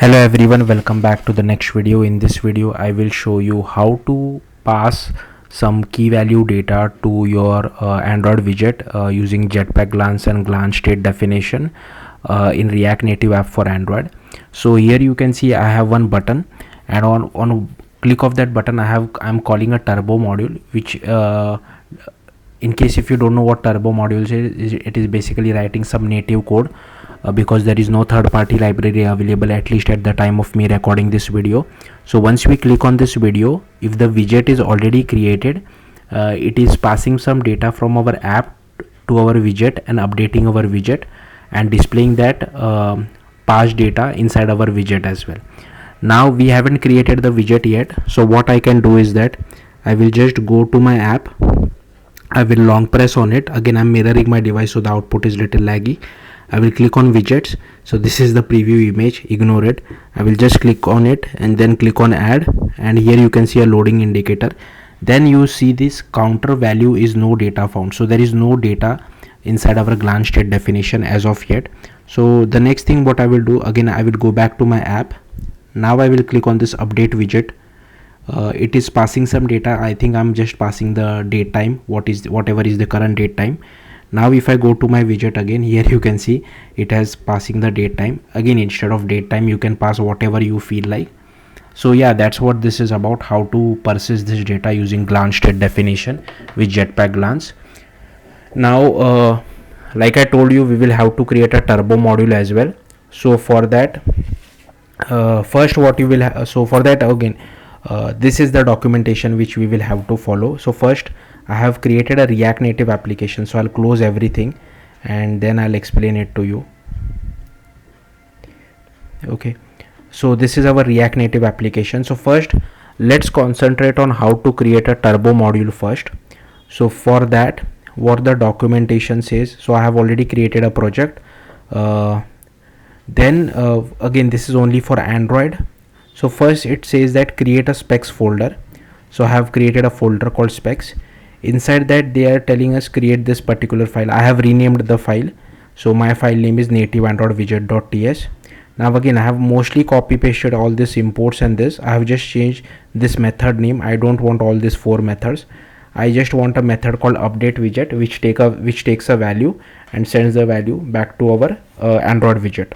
Hello everyone, welcome back to the next video. In this video I will show you how to pass some key value data to your Android widget using Jetpack Glance and Glance state definition in React Native app for Android. So here you can see I have one button, and on click of that button I'm calling a turbo module, which in case if you don't know what turbo modules is, it is basically writing some native code because there is no third-party library available, at least at the time of me recording this video. So once we click on this video, if the widget is already created, it is passing some data from our app to our widget and updating our widget and displaying that passed data inside our widget as well. Now we haven't created the widget yet, so what I can do is that I will just go to my app. I will long press on it. Again, I'm mirroring my device, so the output is little laggy. I will click on widgets. So this is the preview image, ignore it. I will just click on it and then click on add, and here you can see a loading indicator. Then you see this counter value is no data found, so there is no data inside our glance state definition as of yet. So the next thing what I will do, again I will go back to my app. Now I will click on this update widget. It is passing some data. I think I'm just passing the date time, whatever is the current date time. Now if I go to my widget again, here you can see it has passing the date time. Again, instead of date time you can pass whatever you feel like. So yeah, that's what this is about, how to persist this data using glance state definition with Jetpack Glance. Now like I told you, we will have to create a turbo module as well. So for that first what you will so for that again this is the documentation which we will have to follow. So first I have created a React Native application, so I'll close everything and then I'll explain it to you. Okay, so this is our React Native application. So first let's concentrate on how to create a turbo module first. So for that, what the documentation says, so I have already created a project. Then again, this is only for Android. So first it says that create a specs folder. So I have created a folder called specs. Inside that they are telling us create this particular file. I have renamed the file, so my file name is native AndroidWidget.ts. Now again, I have mostly copy pasted all this imports and this. I have just changed this method name. I don't want all these 4 methods. I just want a method called update widget which takes a value and sends the value back to our Android widget.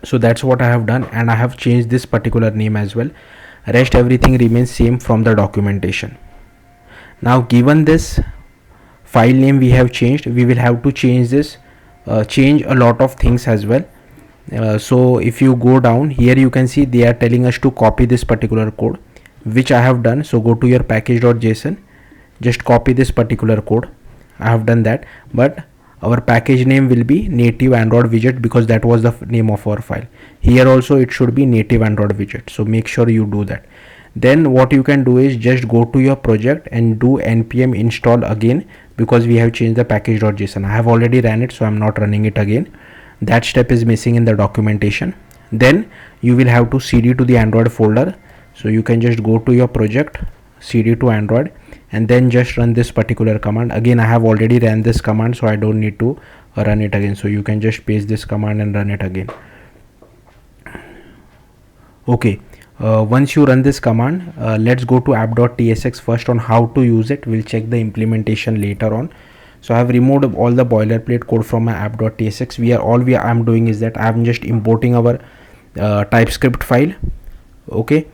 So that's what I have done, and I have changed this particular name as well. Rest everything remains same from the documentation. Now given this file name we have changed, we will have to change this change a lot of things as well. So if you go down here, you can see they are telling us to copy this particular code, which I have done. So go to your package.json, just copy this particular code. I have done that, but our package name will be native Android widget because that was the name of our file. Here also it should be native Android widget, so make sure you do that. Then what you can do is just go to your project and do npm install again, because we have changed the package.json. I have already ran it, so I'm not running it again. That step is missing in the documentation. Then you will have to cd to the Android folder. So you can just go to your project, cd to Android, and then just run this particular command. Again, I have already ran this command, so I don't need to run it again. So you can just paste this command and run it again. Okay, once you run this command, let's go to app.tsx first on how to use it. We'll check the implementation later on. So I have removed all the boilerplate code from my app.tsx. I'm doing is that I'm just importing our TypeScript file. Okay,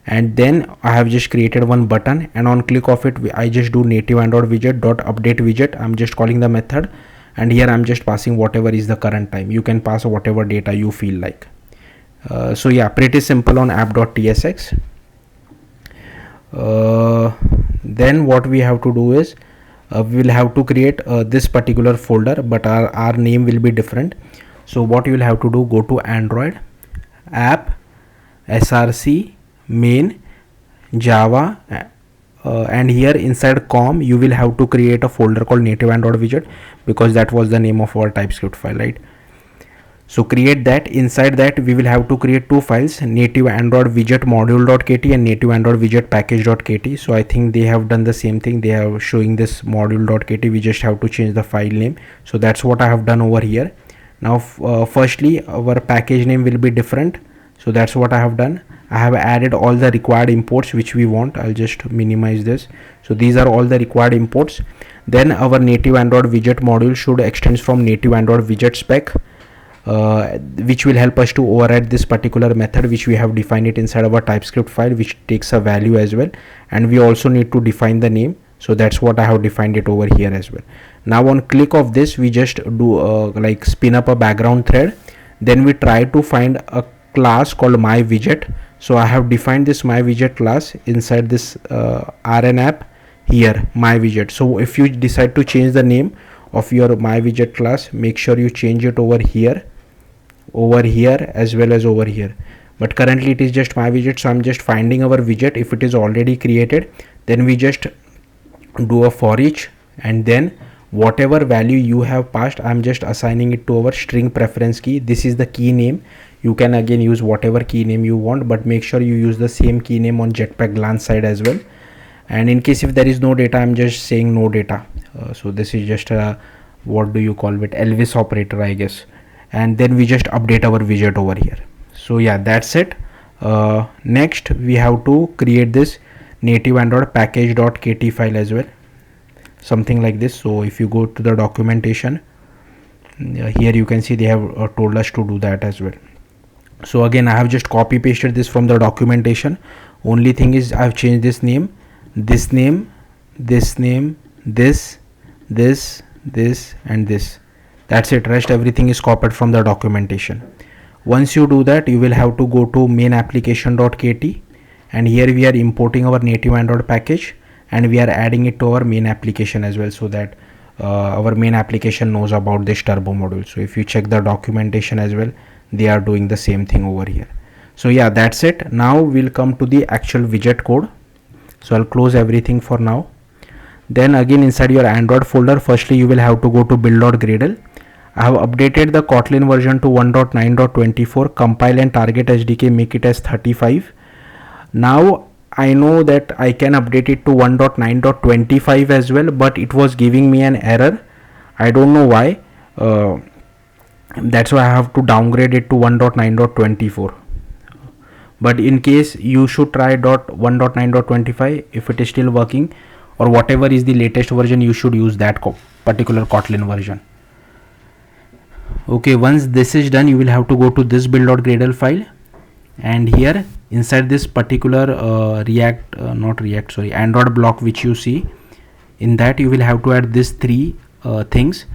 and then I have just created one button, and on click of it I just do native Android widget dot update widget. I'm just calling the method, and here I'm just passing whatever is the current time. You can pass whatever data you feel like. So yeah, pretty simple on app.tsx. Then what we have to do is we will have to create this particular folder, but our name will be different. So what you will have to do, go to Android app src main java, and here inside com you will have to create a folder called native Android widget, because that was the name of our TypeScript file, right? So create that. Inside that we will have to create 2 files, native Android widget module.kt and native Android widget package.kt. So I think they have done the same thing. They are showing this module.kt. We just have to change the file name. So that's what I have done over here. Now firstly our package name will be different. So that's what I have done. I have added all the required imports which we want. I'll just minimize this. So these are all the required imports. Then our native Android widget module should extend from native Android widget spec, which will help us to override this particular method which we have defined it inside our TypeScript file, which takes a value as well, and we also need to define the name. So that's what I have defined it over here as well. Now on click of this, we just do like spin up a background thread. Then we try to find a class called my widget. So I have defined this my widget class inside this RN app here, my widget. So if you decide to change the name of your my widget class, make sure you change it over here as well as over here. But currently it is just my widget, so I'm just finding our widget. If it is already created, then we just do a for each, and then whatever value you have passed, I'm just assigning it to our string preference key. This is the key name. You can again use whatever key name you want, but make sure you use the same key name on Jetpack Glance side as well. And in case if there is no data, I'm just saying no data. So this is just a, what do you call it, Elvis operator, I guess. And then we just update our widget over here. So yeah, that's it. Next we have to create this native Android package.kt file as well, something like this. So if you go to the documentation, here you can see they have told us to do that as well. So again, I have just copy pasted this from the documentation. Only thing is I've changed this name, this name, this name, this, and this. That's it. Rest everything is copied from the documentation. Once you do that, you will have to go to main application.kt, and here we are importing our native Android package, and we are adding it to our main application as well, so that our main application knows about this turbo module. So if you check the documentation as well, they are doing the same thing over here. So yeah, that's it. Now we'll come to the actual widget code. So I'll close everything for now. Then again, inside your Android folder, firstly you will have to go to build.gradle. I have updated the Kotlin version to 1.9.24. compile and target SDK, make it as 35. Now I know that I can update it to 1.9.25 as well, but it was giving me an error. I don't know why. That's why I have to downgrade it to 1.9.24. But in case, you should try 1.9.25. if it is still working, or whatever is the latest version, you should use that particular Kotlin version. Okay, once this is done, you will have to go to this build.gradle file, and here inside this particular Android block which you see, in that you will have to add these three things.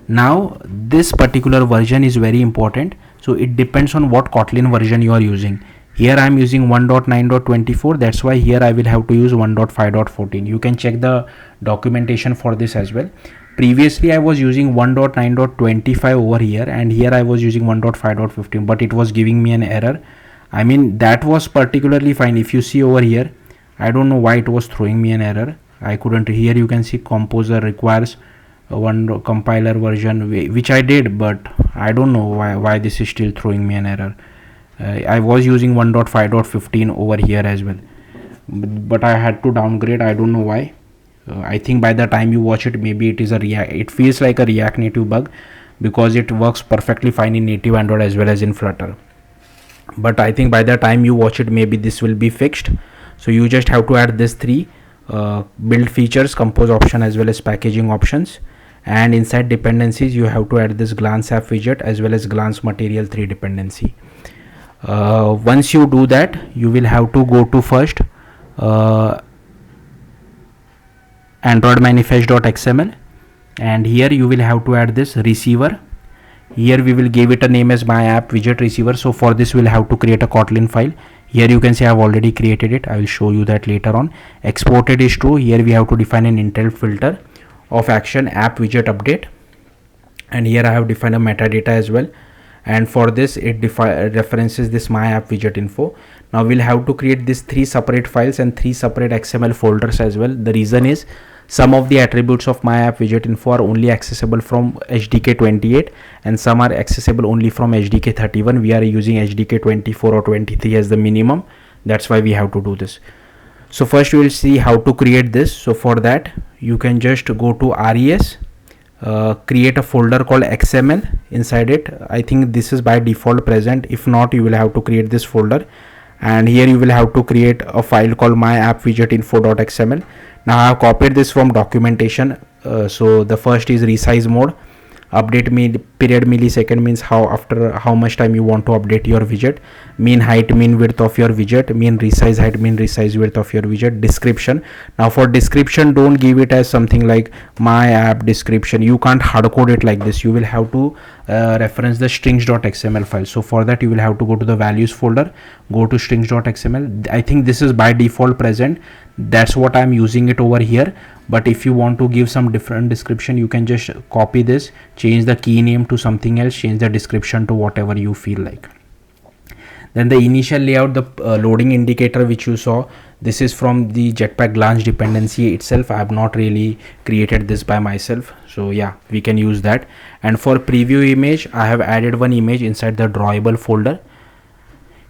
Now this particular version is very important, so it depends on what Kotlin version you are using. Here I am using 1.9.24. that's why here I will have to use 1.5.14. you can check the documentation for this as well. Previously I was using 1.9.25 over here, and here I was using 1.5.15, but it was giving me an error. I mean, that was particularly fine. If you see over here, I don't know why it was throwing me an error. I couldn't. Here you can see composer requires one compiler version, which I did, but I don't know why this is still throwing me an error. I was using 1.5.15 over here as well, but I had to downgrade. I don't know why. I think by the time you watch it, maybe it is it feels like a React Native bug, because it works perfectly fine in native Android as well as in Flutter. But I think by the time you watch it, maybe this will be fixed. So you just have to add this three build features, compose option as well as packaging options, and inside dependencies you have to add this glance app widget as well as glance material 3 dependency. Once you do that, you will have to go to first Android manifest.xml, and here you will have to add this receiver. Here we will give it a name as my app widget receiver. So for this we'll have to create a Kotlin file. Here you can see I have already created it. I will show you that later on. Exported is true. Here we have to define an intel filter of action app widget update, and here I have defined a metadata as well, and for this it references this my app widget info. Now we'll have to create these 3 separate files and 3 separate XML folders as well. The reason is some of the attributes of my app widget info are only accessible from HDK 28 and some are accessible only from HDK 31. We are using HDK 24 or 23 as the minimum. That's why we have to do this. So first we will see how to create this. So for that you can just go to res create a folder called XML. Inside it, I think this is by default present. If not, you will have to create this folder, and here you will have to create a file called my app widget info.xml. Now I have copied this from documentation. So the first is resize mode. Update period millisecond means after how much time you want to update your widget. Mean height, mean width of your widget. Mean resize height, mean resize width of your widget. Description. Now for description, don't give it as something like my app description. You can't hard code it like this. You will have to reference the strings.xml file. So for that, you will have to go to the values folder, go to strings.xml. I think this is by default present. That's what I'm using it over here. But if you want to give some different description, you can just copy this, change the key name to something else, change the description to whatever you feel like. Then the initial layout, the loading indicator which you saw, this is from the Jetpack Glance dependency itself. I have not really created this by myself, so yeah, we can use that. And for preview image, I have added one image inside the drawable folder.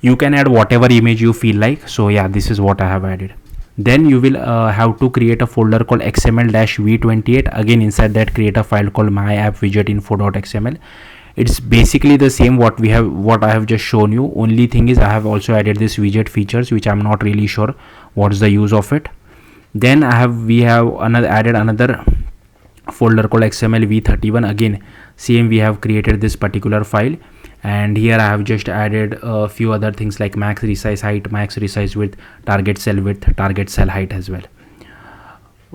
You can add whatever image you feel like. So yeah, this is what I have added. Then you will have to create a folder called xml-v28. Again, inside that, create a file called my app widget info.xml. It's basically the same what I have just shown you. Only thing is I have also added this widget features, which I'm not really sure what's the use of it. Then we have added another folder called xml-v31. Again, same, we have created this particular file, and here I have just added a few other things like max resize height, max resize width, target cell width, target cell height as well.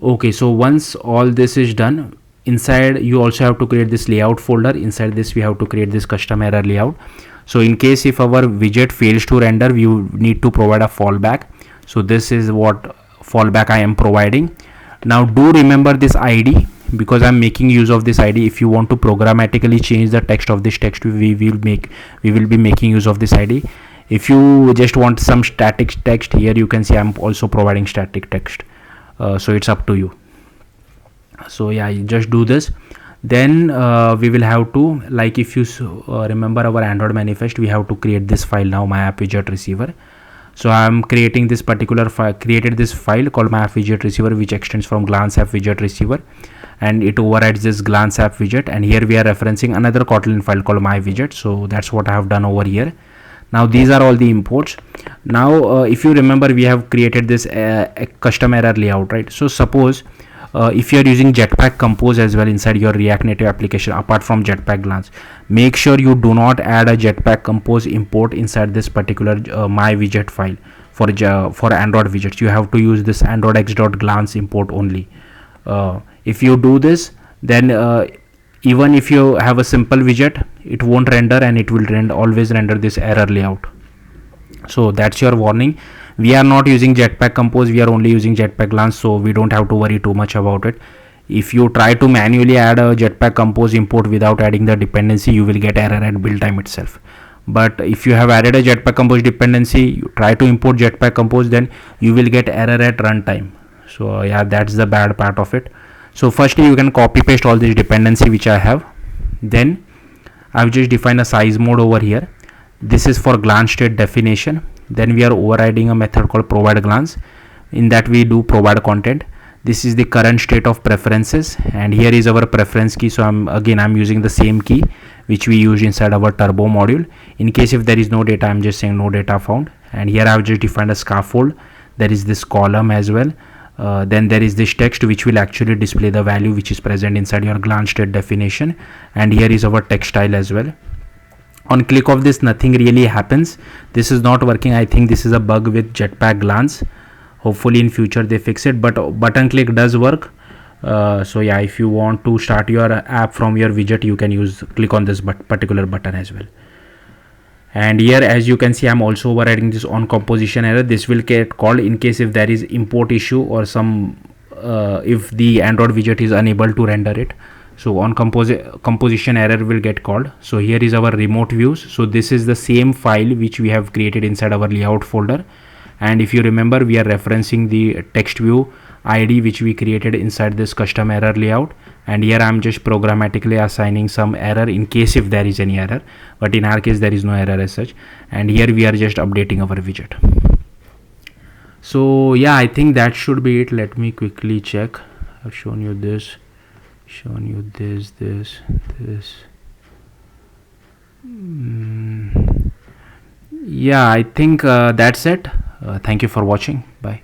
Okay, so once all this is done, inside you also have to create this layout folder. Inside this, we have to create this custom error layout. So in case if our widget fails to render, we need to provide a fallback. So this is what fallback I am providing. Now do remember this ID, because I'm making use of this ID. If you want to programmatically change the text of this text, we will be making use of this ID. If you just want some static text, here you can see I'm also providing static text. So it's up to you. So yeah, you just do this. Then we will have to, like, if you remember our Android manifest, we have to create this file now, my app widget receiver. So I'm creating this particular file, created this file called my app widget receiver, which extends from glance app widget receiver, and it overrides this glance app widget. And here we are referencing another Kotlin file called my widget. So that's what I have done over here. Now these are all the imports. Now if you remember, we have created this custom error layout, right? So suppose if you are using Jetpack Compose as well inside your React Native application apart from Jetpack Glance, make sure you do not add a Jetpack Compose import inside this particular my widget file for Android widgets. You have to use this AndroidX.glance import only. If you do this, then even if you have a simple widget, it won't render, and it will always render this error layout. So that's your warning. We are not using Jetpack Compose, we are only using Jetpack Glance, so we don't have to worry too much about it. If you try to manually add a Jetpack Compose import without adding the dependency, you will get error at build time itself. But if you have added a Jetpack Compose dependency, you try to import Jetpack Compose, then you will get error at runtime. So yeah, that's the bad part of it. So firstly, you can copy paste all this dependency which I have. Then I've just defined a size mode over here. This is for glance state definition. Then we are overriding a method called provide glance. In that we do provide content. This is the current state of preferences, and here is our preference key. So I'm using the same key which we used inside our turbo module. In case if there is no data, I'm just saying no data found. And here I've just defined a scaffold. There is this column as well. Then there is this text which will actually display the value which is present inside your glance state definition. And here is our text style as well. On click of this, nothing really happens. This is not working. I think this is a bug with Jetpack Glance. Hopefully in future they fix it, but button click does work. So yeah, if you want to start your app from your widget, you can click on this particular button as well. And here, as you can see, I'm also overriding this on composition error. This will get called in case if there is import issue or some if the Android widget is unable to render it. So on composition error will get called. So here is our remote views. So this is the same file which we have created inside our layout folder. And if you remember, we are referencing the text view ID which we created inside this custom error layout. And here I'm just programmatically assigning some error in case if there is any error, but in our case there is no error as such. And here we are just updating our widget. So yeah, I think that should be it. Let me quickly check. I've shown you this. shown you this. Yeah, I think that's it. Thank you for watching. Bye.